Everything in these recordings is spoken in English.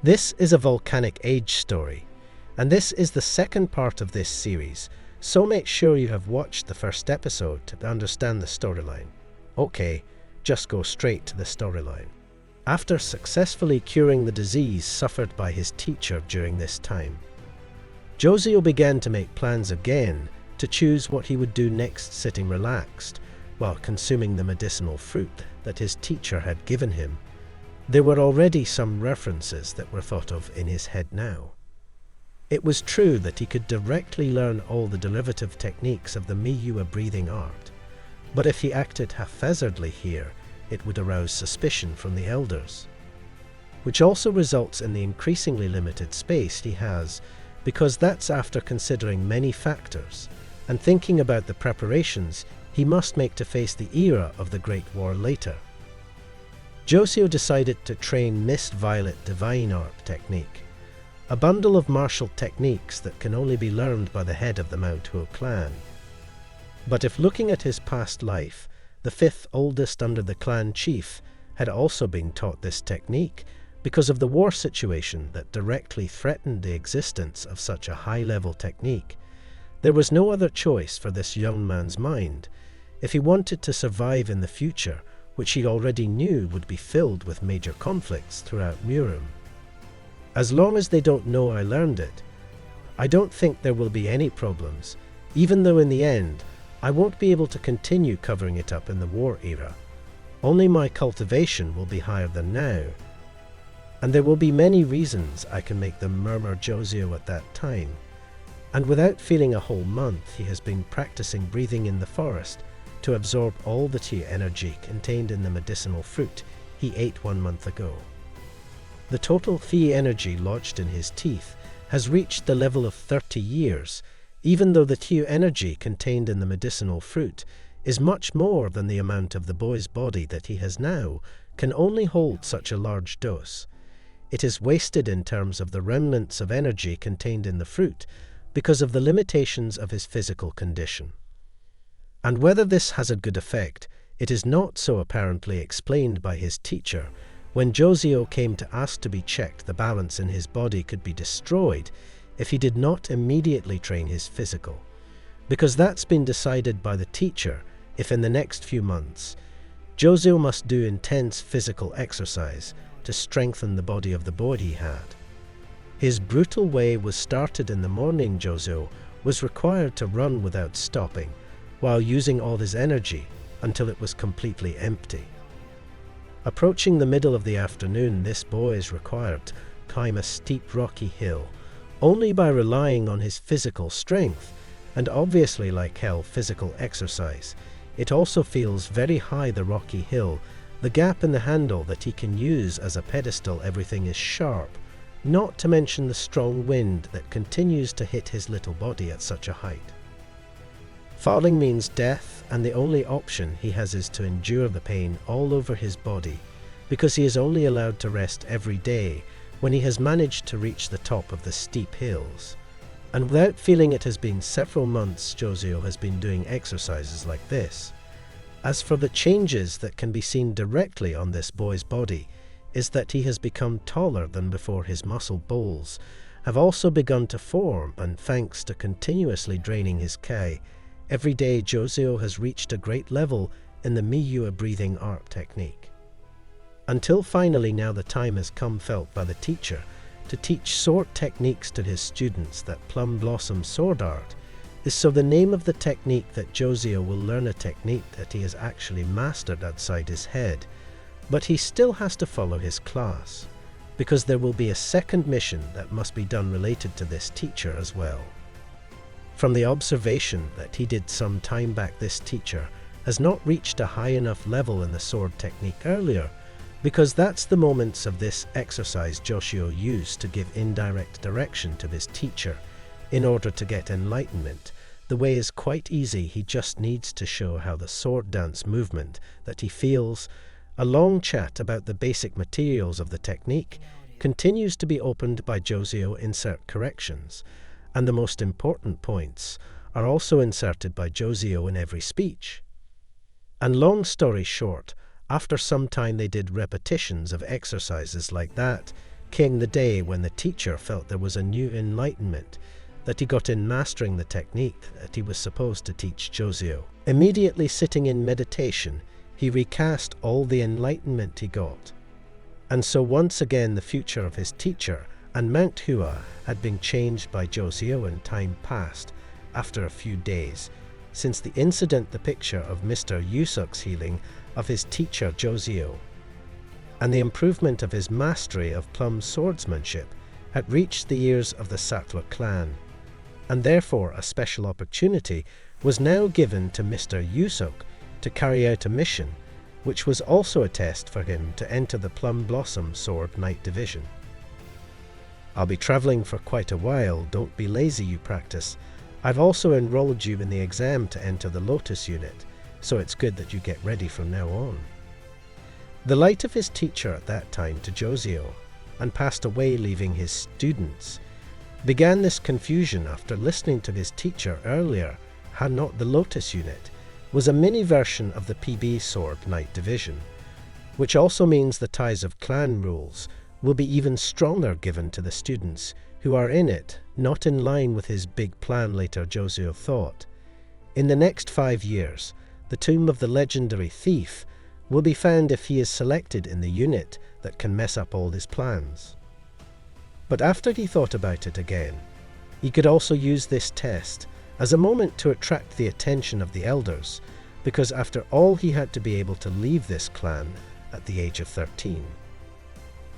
This is a volcanic age story, and this is the second part of this series, so make sure you have watched the first episode to understand the storyline. Okay, just go straight to the storyline. After successfully curing the disease suffered by his teacher during this time, Joseo began to make plans again to choose what he would do next, sitting relaxed while consuming the medicinal fruit that his teacher had given him. There were already some references that were thought of in his head now. It was true that he could directly learn all the derivative techniques of the manhwa breathing art, but if he acted haphazardly here, it would arouse suspicion from the elders, which also results in the increasingly limited space he has, because that's after considering many factors and thinking about the preparations he must make to face the era of the Great War later. Joseo decided to train Mist Violet Divine Art technique, a bundle of martial techniques that can only be learned by the head of the Manhwa clan. But if looking at his past life, the fifth oldest under the clan chief had also been taught this technique because of the war situation that directly threatened the existence of such a high-level technique, there was no other choice for this young man's mind if he wanted to survive in the future, which he already knew would be filled with major conflicts throughout Murim. As long as they don't know I learned it, I don't think there will be any problems, even though in the end, I won't be able to continue covering it up in the war era. Only my cultivation will be higher than now, and there will be many reasons I can make them murmur Joseo at that time. And without feeling a whole month, he has been practicing breathing in the forest to absorb all the chi energy contained in the medicinal fruit he ate 1 month ago. The total chi energy lodged in his teeth has reached the level of 30 years, even though the chi energy contained in the medicinal fruit is much more than the amount of the boy's body that he has now can only hold such a large dose. It is wasted in terms of the remnants of energy contained in the fruit because of the limitations of his physical condition. And whether this has a good effect, it is not so apparently explained by his teacher when Joseo came to ask to be checked. The balance in his body could be destroyed if he did not immediately train his physical, because that's been decided by the teacher if in the next few months Joseo must do intense physical exercise to strengthen the body of the boy he had. His brutal way was started in the morning. Joseo was required to run without stopping, while using all his energy until it was completely empty. Approaching the middle of the afternoon, this boy is required to climb a steep rocky hill only by relying on his physical strength, and obviously, like hell physical exercise, it also feels very high. The rocky hill, the gap in the handle that he can use as a pedestal, everything is sharp, not to mention the strong wind that continues to hit his little body at such a height. Falling means death, and the only option he has is to endure the pain all over his body, because he is only allowed to rest every day when he has managed to reach the top of the steep hills. And without feeling it has been several months Joseo has been doing exercises like this. As for the changes that can be seen directly on this boy's body, is that he has become taller than before. His muscle balls have also begun to form, and thanks to continuously draining his chi, every day Joseo has reached a great level in the manhwa breathing art technique. Until finally now the time has come, felt by the teacher, to teach sword techniques to his students. That Plum Blossom sword art is so the name of the technique that Joseo will learn, a technique that he has actually mastered outside his head, but he still has to follow his class, because there will be a second mission that must be done related to this teacher as well. From the observation that he did some time back, this teacher has not reached a high enough level in the sword technique earlier, because that's the moments of this exercise Joseo used to give indirect direction to his teacher in order to get enlightenment. The way is quite easy. He just needs to show how the sword dance movement that he feels. A long chat about the basic materials of the technique continues to be opened by Joseo. Insert corrections, and the most important points are also inserted by Joseo in every speech. And long story short, after some time they did repetitions of exercises like that, came the day when the teacher felt there was a new enlightenment that he got in mastering the technique that he was supposed to teach Joseo. Immediately sitting in meditation, he recast all the enlightenment he got. And so once again the future of his teacher and Mount Hua had been changed by Joseo, and time passed after a few days since the incident, the picture of Mr. Yusuk's healing of his teacher Joseo and the improvement of his mastery of plum swordsmanship had reached the ears of the Sattva clan, and therefore a special opportunity was now given to Mr. Yusuk to carry out a mission, which was also a test for him to enter the Plum Blossom Sword Knight Division. I'll be travelling for quite a while, don't be lazy you practice. I've also enrolled you in the exam to enter the Lotus unit, so it's good that you get ready from now on. The light of his teacher at that time to Joseo, and passed away leaving his students, began this confusion after listening to his teacher earlier had not the Lotus unit was a mini version of the PB Sword Knight Division, which also means the ties of clan rules will be even stronger given to the students who are in it, not in line with his big plan later Joseo thought. In the next 5 years, the tomb of the legendary thief will be found if he is selected in the unit that can mess up all his plans. But after he thought about it again, he could also use this test as a moment to attract the attention of the elders, because after all he had to be able to leave this clan at the age of 13.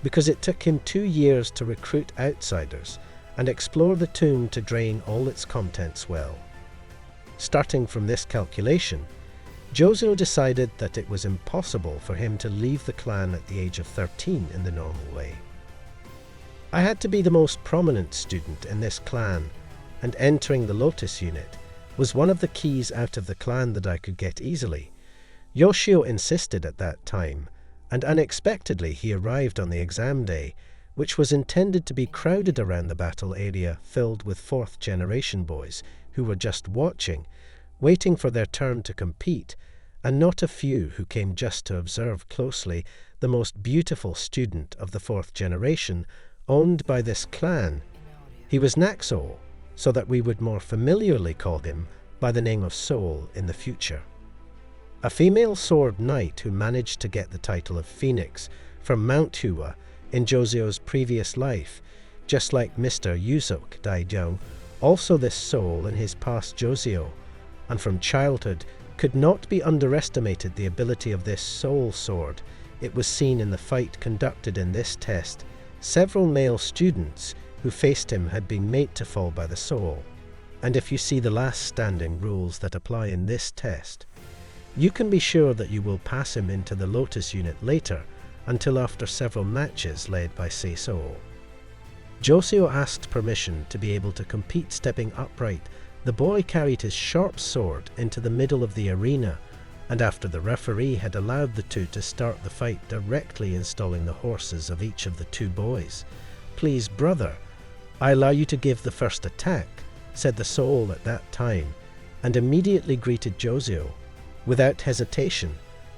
Because it took him 2 years to recruit outsiders and explore the tomb to drain all its contents well. Starting from this calculation, Joseo decided that it was impossible for him to leave the clan at the age of 13 in the normal way. I had to be the most prominent student in this clan, and entering the Lotus unit was one of the keys out of the clan that I could get easily. Yoshio insisted at that time, and unexpectedly he arrived on the exam day, which was intended to be crowded around the battle area filled with 4th generation boys who were just watching, waiting for their turn to compete, and not a few who came just to observe closely the most beautiful student of the 4th generation owned by this clan. He was Naxol, so that we would more familiarly call him by the name of Soul in the future. A female sword knight who managed to get the title of Phoenix from Mount Hua in Joseo's previous life, just like Mr. Yusuk died young, also this soul in his past Joseo, and from childhood could not be underestimated the ability of this soul sword. It was seen in the fight conducted in this test. Several male students who faced him had been made to fall by the soul, and if you see the last standing rules that apply in this test, you can be sure that you will pass him into the Lotus unit later until after several matches led by Seo. Joseo asked permission to be able to compete stepping upright. The boy carried his sharp sword into the middle of the arena, and after the referee had allowed the two to start the fight, directly installing the horses of each of the 2 boys. "Please, brother, I allow you to give the first attack," said the soul at that time, and immediately greeted Joseo without hesitation,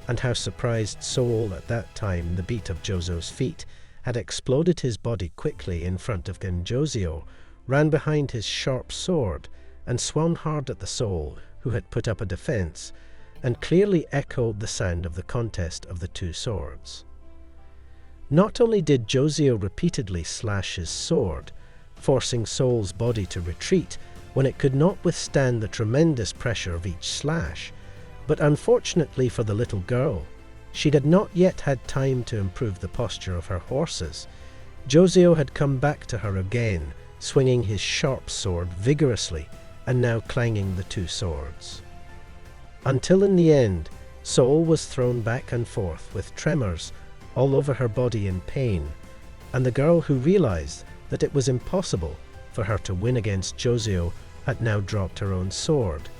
and how surprised Soul at that time the beat of Joseo's feet had exploded his body quickly in front of him. Joseo ran behind his sharp sword and swung hard at the soul who had put up a defense, and clearly echoed the sound of the contest of the 2 swords. Not only did Joseo repeatedly slash his sword, forcing Soul's body to retreat when it could not withstand the tremendous pressure of each slash, but unfortunately for the little girl, she had not yet had time to improve the posture of her horses. Joseo had come back to her again, swinging his sharp sword vigorously, and now clanging the 2 swords. Until in the end, Soul was thrown back and forth with tremors all over her body in pain, and the girl, who realized that it was impossible for her to win against Joseo, had now dropped her own sword.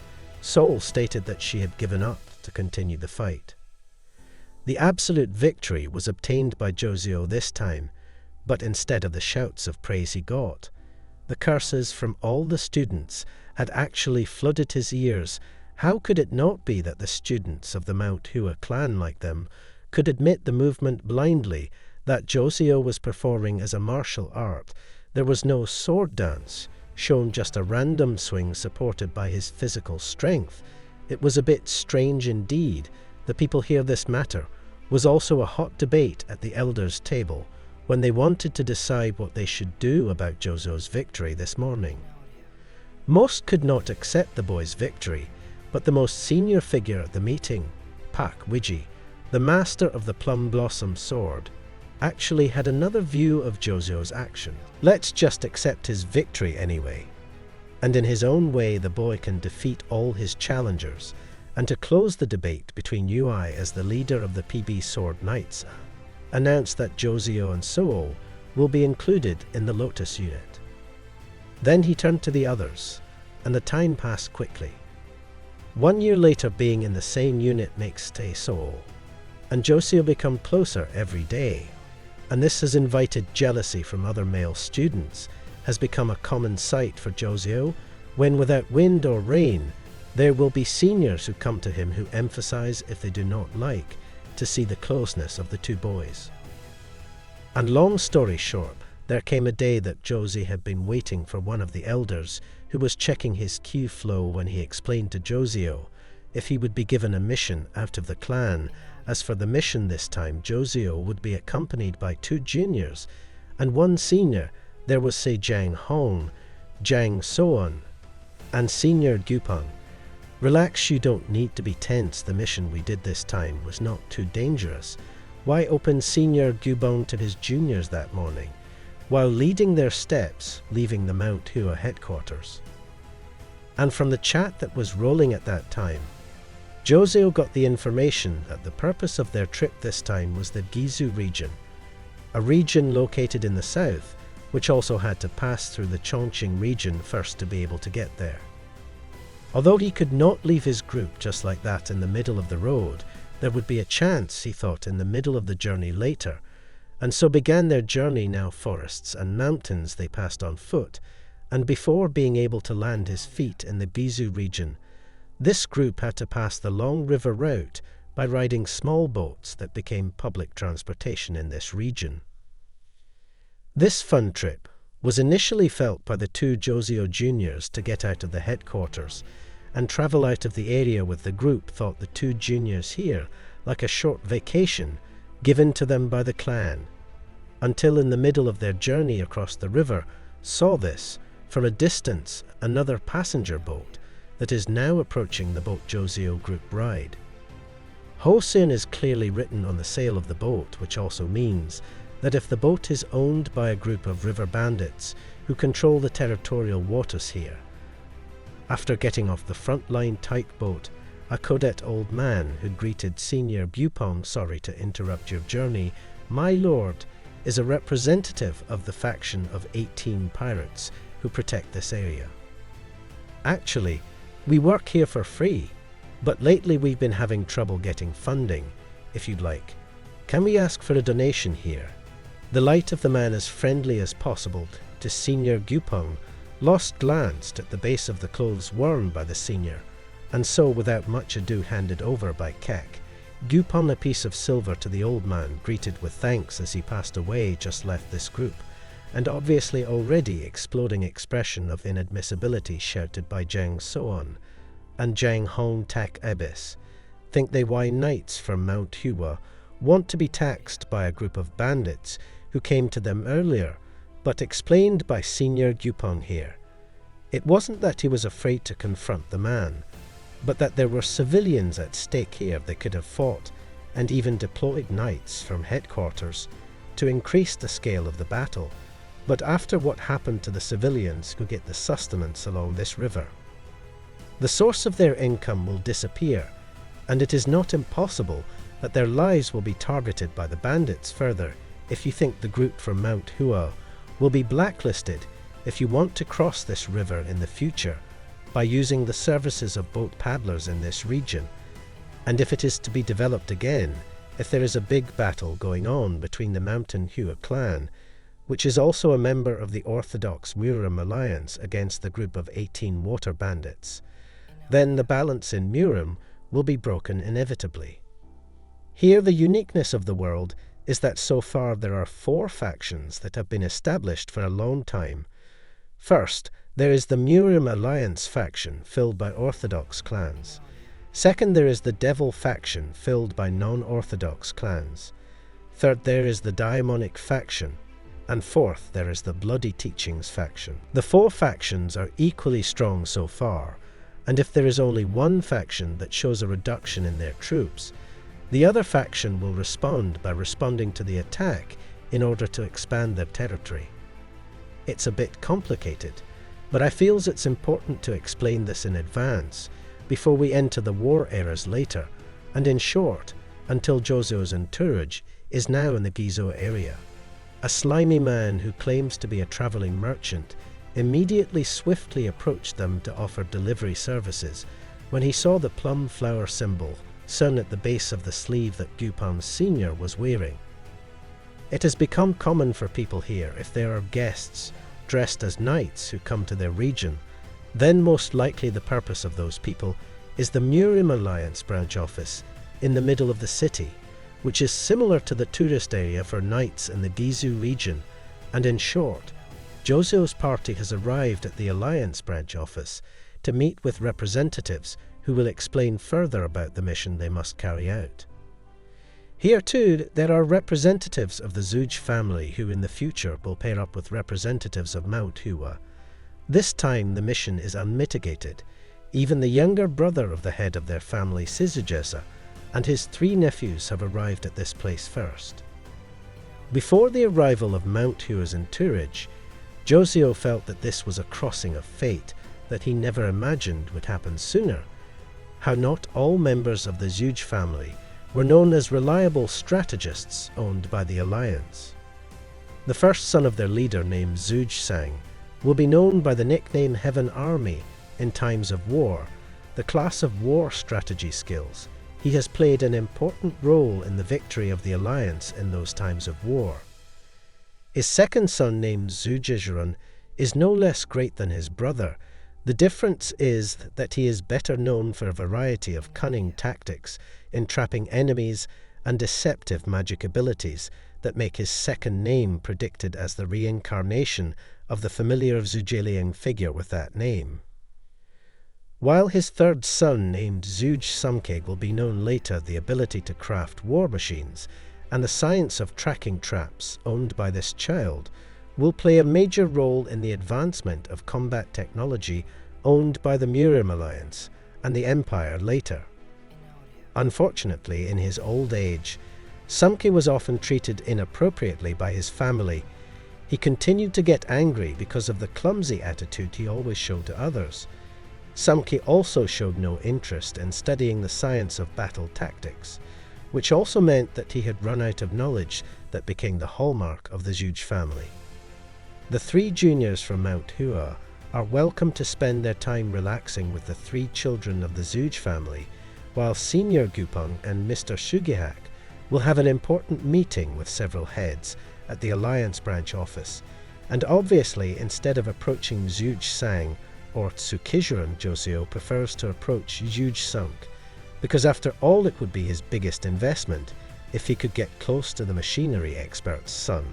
Soul stated that she had given up to continue the fight. The absolute victory was obtained by Joseo this time, but instead of the shouts of praise he got, the curses from all the students had actually flooded his ears. How could it not be that the students of the Mount Hua clan like them could admit the movement blindly that Joseo was performing as a martial art. There was no sword dance, shown just a random swing supported by his physical strength. It was a bit strange indeed. The people hear this matter was also a hot debate at the elders' table when they wanted to decide what they should do about Joseo's victory this morning. Most could not accept the boy's victory, but the most senior figure at the meeting, Pak Wiji, the master of the Plum Blossom Sword, actually had another view of Joseo's action. Let's just accept his victory anyway. And in his own way, the boy can defeat all his challengers. And to close the debate between UI as the leader of the PB Sword Knights, announced that Joseo and Soo will be included in the Lotus unit. Then he turned to the others, and the time passed quickly. 1 year later, being in the same unit makes Soo and Joseo become closer every day, and this has invited jealousy from other male students, has become a common sight for Joseo when, without wind or rain, there will be seniors who come to him who emphasize, if they do not like, to see the closeness of the two boys. And long story short, there came a day that Josie had been waiting for one of the elders who was checking his Q flow when he explained to Joseo if he would be given a mission out of the clan. As for the mission this time, Joseo would be accompanied by 2 juniors and 1 senior. There was Jang Hong, Jang Soon, and Senior Gupang. Relax, you don't need to be tense. The mission we did this time was not too dangerous. Why open Senior Gubong to his juniors that morning, while leading their steps, leaving the Mount Hua headquarters? And from the chat that was rolling at that time, Joseo got the information that the purpose of their trip this time was the Gizu region, a region located in the south, which also had to pass through the Chongqing region first to be able to get there. Although he could not leave his group just like that in the middle of the road, there would be a chance, he thought, in the middle of the journey later, and so began their journey. Now forests and mountains they passed on foot, and before being able to land his feet in the Gizu region, this group had to pass the long river route by riding small boats that became public transportation in this region. This fun trip was initially felt by the 2 Joseo juniors to get out of the headquarters and travel out of the area with the group. Thought the 2 juniors here like a short vacation given to them by the clan, until in the middle of their journey across the river saw this from a distance, another passenger boat that is now approaching the boat Joseo group ride. Hwasan is clearly written on the sail of the boat, which also means that if the boat is owned by a group of river bandits who control the territorial waters here. After getting off the front-line tyke boat, a Kodet old man who greeted Senior Bupong, sorry to interrupt your journey, my lord, is a representative of the faction of 18 pirates who protect this area. Actually, we work here for free, but lately we've been having trouble getting funding. If you'd like, can we ask for a donation here? The light of the man as friendly as possible to Senior Gupong lost glanced at the base of the clothes worn by the senior, and so without much ado handed over by Kek. Gupong a piece of silver to the old man, greeted with thanks as he passed away, just left this group, and obviously already exploding expression of inadmissibility shouted by Jang Soon and Jang Hong Tak Abyss. Think they why knights from Mount Hua want to be taxed by a group of bandits who came to them earlier, but explained by Senior Gupong here. It wasn't that he was afraid to confront the man, but that there were civilians at stake here. They could have fought and even deployed knights from headquarters to increase the scale of the battle, but after what happened to the civilians who get the sustenance along this river, the source of their income will disappear, and it is not impossible that their lives will be targeted by the bandits further. If you think the group from Mount Hua will be blacklisted if you want to cross this river in the future by using the services of boat paddlers in this region, and if it is to be developed again, if there is a big battle going on between the Mountain Hua clan, which is also a member of the Orthodox Muram Alliance, against the group of 18 water bandits, then the balance in Muram will be broken inevitably. Here the uniqueness of the world is that so far there are 4 factions that have been established for a long time. First, there is the Murium Alliance faction, filled by Orthodox clans. Second, there is the Devil faction, filled by non-Orthodox clans. Third, there is the Daimonic faction. And fourth, there is the Bloody Teachings faction. The 4 factions are equally strong so far, and if there is only one faction that shows a reduction in their troops, the other faction will respond by responding to the attack in order to expand their territory. It's a bit complicated, but I feel it's important to explain this in advance before we enter the war eras later, and in short, until Joseo's entourage is now in the Gizo area. A slimy man who claims to be a traveling merchant immediately swiftly approached them to offer delivery services when he saw the plum flower symbol sewn at the base of the sleeve that Gupang Sr. was wearing. It has become common for people here, if there are guests dressed as knights who come to their region, then most likely the purpose of those people is the Murium Alliance branch office in the middle of the city, which is similar to the tourist area for knights in the Gizu region, and in short, Joseo's party has arrived at the Alliance branch office to meet with representatives who will explain further about the mission they must carry out. Here too, there are representatives of the Zuj family who in the future will pair up with representatives of Mount Hua. This time the mission is unmitigated. Even the younger brother of the head of their family, Sizujesa, and his 3 nephews have arrived at this place first. Before the arrival of Mount Hua's entourage, Joseo felt that this was a crossing of fate that he never imagined would happen sooner. How not all members of the Zuj family were known as reliable strategists owned by the Alliance. The first son of their leader, named Zuj Sang, will be known by the nickname Heaven Army in times of war, the class of war strategy skills. He has played an important role in the victory of the Alliance in those times of war. His second son, named Zujejurun, is no less great than his brother. The difference is that he is better known for a variety of cunning tactics, entrapping enemies, and deceptive magic abilities that make his second name predicted as the reincarnation of the familiar Zujeliang figure with that name. While his third son, named Zuj Samke, will be known later the ability to craft war machines, and the science of tracking traps owned by this child will play a major role in the advancement of combat technology owned by the Murium Alliance and the Empire later. Unfortunately, in his old age, Samke was often treated inappropriately by his family. He continued to get angry because of the clumsy attitude he always showed to others. Samke also showed no interest in studying the science of battle tactics, which also meant that he had run out of knowledge that became the hallmark of the Zuj family. The 3 juniors from Mount Hua are welcome to spend their time relaxing with the 3 children of the Zuj family, while Senior Gupang and Mr. Shugihak will have an important meeting with several heads at the Alliance branch office, and obviously instead of approaching Zuj Sang or Tsukijuran, Joseo prefers to approach Zuj Sunk, because after all it would be his biggest investment if he could get close to the machinery expert's son.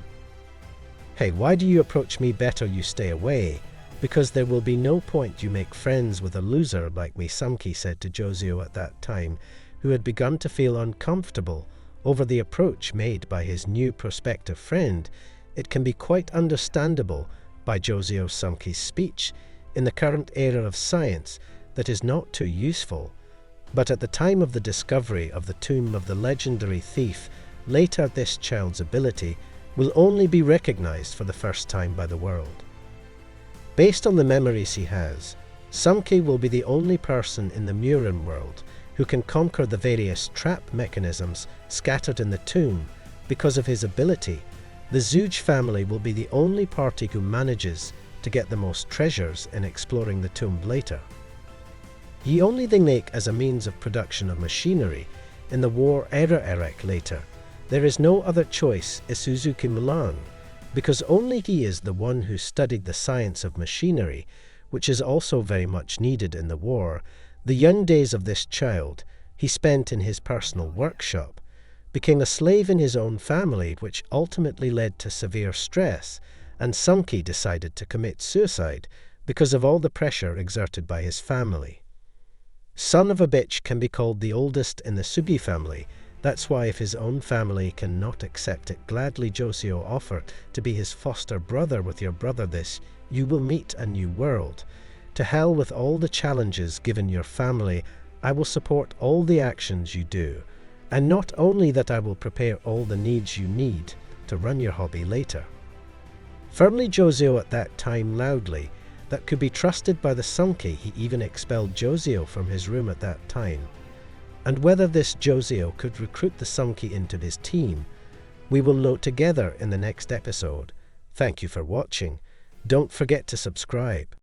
Hey, why do you approach me? Better you stay away, because there will be no point you make friends with a loser like me, Samke said to Joseo at that time, who had begun to feel uncomfortable over the approach made by his new prospective friend. It can be quite understandable by Joseo Samke's speech in the current era of science that is not too useful. But at the time of the discovery of the tomb of the legendary thief, later this child's ability will only be recognized for the first time by the world. Based on the memories he has, Samke will be the only person in the Murium world who can conquer the various trap mechanisms scattered in the tomb. Because of his ability, the Zuj family will be the only party who manages to get the most treasures in exploring the tomb later. He only they make as a means of production of machinery in the war era Erek later. There is no other choice is Suzuki Mulan, because only he is the one who studied the science of machinery, which is also very much needed in the war. The young days of this child he spent in his personal workshop, became a slave in his own family, which ultimately led to severe stress, and Sunki decided to commit suicide because of all the pressure exerted by his family. Son of a bitch can be called the oldest in the Sugi family. That's why if his own family cannot accept it, gladly Joseo offered to be his foster brother with your brother this, you will meet a new world. To hell with all the challenges given your family, I will support all the actions you do. And not only that, I will prepare all the needs you need to run your hobby later. Firmly Joseo at that time loudly, that could be trusted by the Sunki, he even expelled Joseo from his room at that time. And whether this Joseo could recruit the Sunki into his team, we will know together in the next episode. Thank you for watching. Don't forget to subscribe.